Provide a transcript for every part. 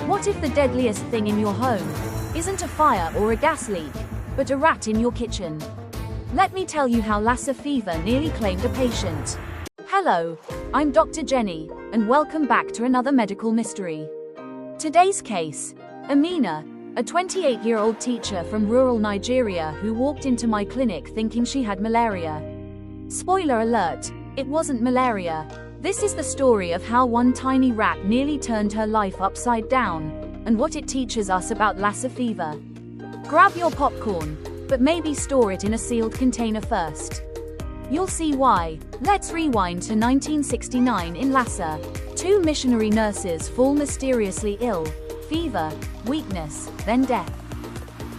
What if the deadliest thing in your home isn't a fire or a gas leak, but a rat in your kitchen? Let me tell you how Lassa fever nearly claimed a patient. Hello, I'm Dr. Jenny, and welcome back to another medical mystery. Today's case: Amina, a 28-year-old teacher from rural Nigeria who walked into my clinic thinking she had malaria. Spoiler alert, it wasn't malaria. This is the story of how one tiny rat nearly turned her life upside down, and what it teaches us about Lassa fever. Grab your popcorn, but maybe store it in a sealed container first. You'll see why. Let's rewind to 1969 in Lassa. Two missionary nurses fall mysteriously ill: fever, weakness, then death.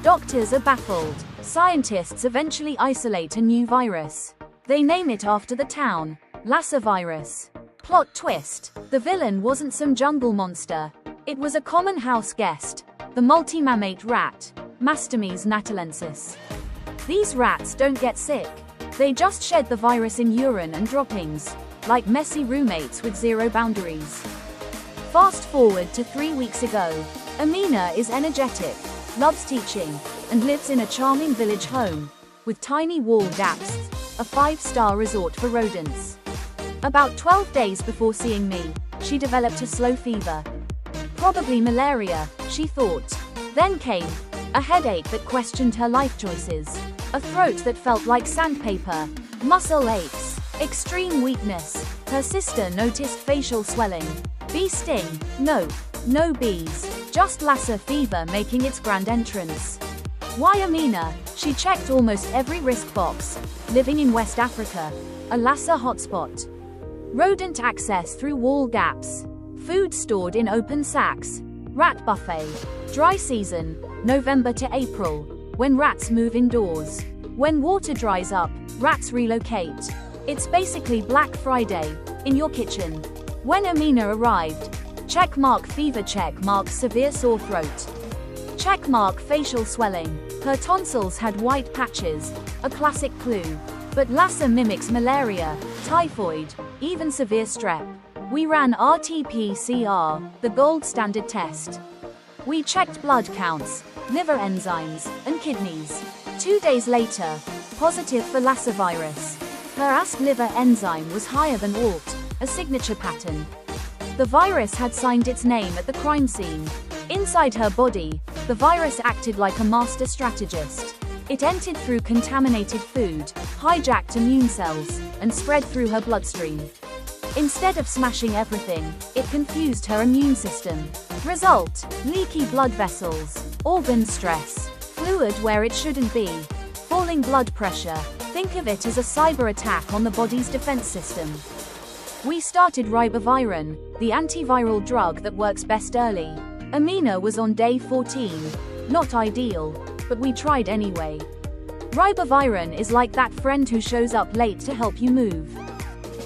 Doctors are baffled. Scientists eventually isolate a new virus. They name it after the town, Lassa virus. Plot twist: the villain wasn't some jungle monster. It was a common house guest, the multi-mammate rat, Mastomys natalensis. These rats don't get sick. They just shed the virus in urine and droppings, like messy roommates with zero boundaries. Fast forward to 3 weeks ago. Amina is energetic, loves teaching, and lives in a charming village home, with tiny wall gaps, a 5-star resort for rodents. About 12 days before seeing me, she developed a slow fever. Probably malaria, she thought. Then came a headache that questioned her life choices, a throat that felt like sandpaper, muscle aches, extreme weakness. Her sister noticed facial swelling. Bee sting? No, no bees, just Lassa fever making its grand entrance. Why Amina? She checked almost every risk box. Living in West Africa, a Lassa hotspot. Rodent access through wall gaps. Food stored in open sacks. Rat buffet. Dry season, November to April, when rats move indoors. When water dries up, rats relocate. It's basically Black Friday in your kitchen. When Amina arrived, checkmark fever, checkmark severe sore throat, checkmark facial swelling. Her tonsils had white patches, a classic clue. But Lassa mimics malaria, typhoid, even severe strep. We ran RT-PCR, the gold standard test. We checked blood counts, liver enzymes, and kidneys. 2 days later, positive for Lassa virus. Her AST liver enzyme was higher than ALT, a signature pattern. The virus had signed its name at the crime scene. Inside her body, the virus acted like a master strategist. It entered through contaminated food, hijacked immune cells, and spread through her bloodstream. Instead of smashing everything, it confused her immune system. Result: leaky blood vessels, organ stress, fluid where it shouldn't be, falling blood pressure. Think of it as a cyber attack on the body's defense system. We started ribavirin, the antiviral drug that works best early. Amina was on day 14. Not ideal, but we tried anyway. Ribavirin is like that friend who shows up late to help you move.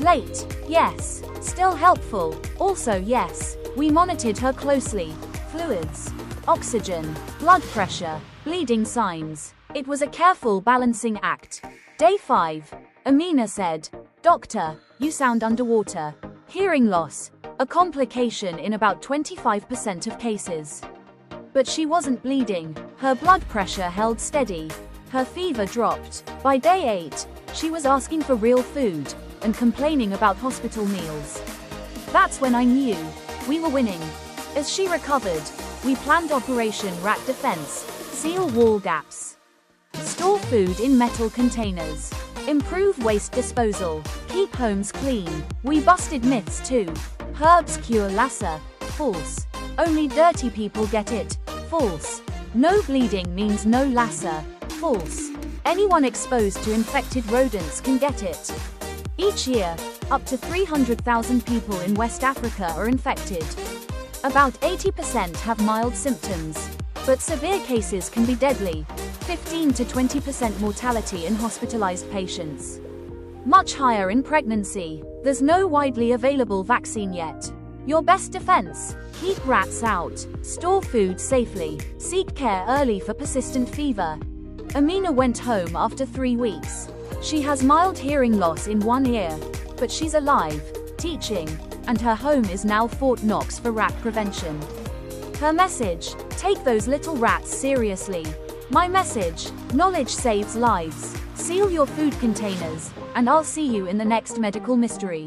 Late, yes. Still helpful, also yes. We monitored her closely. Fluids, oxygen, blood pressure, bleeding signs. It was a careful balancing act. Day 5. Amina said, "Doctor, you sound underwater." Hearing loss, a complication in about 25% of cases. But she wasn't bleeding. Her blood pressure held steady. Her fever dropped. By day 8, she was asking for real food and complaining about hospital meals. That's when I knew we were winning. As she recovered, we planned Operation Rat Defense. Seal wall gaps. Store food in metal containers. Improve waste disposal. Keep homes clean. We busted myths too. Herbs cure Lassa. False. Only dirty people get it. False. No bleeding means no Lassa. False. Anyone exposed to infected rodents can get it. Each year, up to 300,000 people in West Africa are infected. About 80% have mild symptoms, but severe cases can be deadly. 15 to 20% mortality in hospitalized patients. Much higher in pregnancy. There's no widely available vaccine yet. Your best defense: keep rats out, store food safely, seek care early for persistent fever. Amina went home after 3 weeks. She has mild hearing loss in one ear, but she's alive, teaching, and her home is now Fort Knox for rat prevention. Her message: take those little rats seriously. My message: knowledge saves lives. Seal your food containers, and I'll see you in the next medical mystery.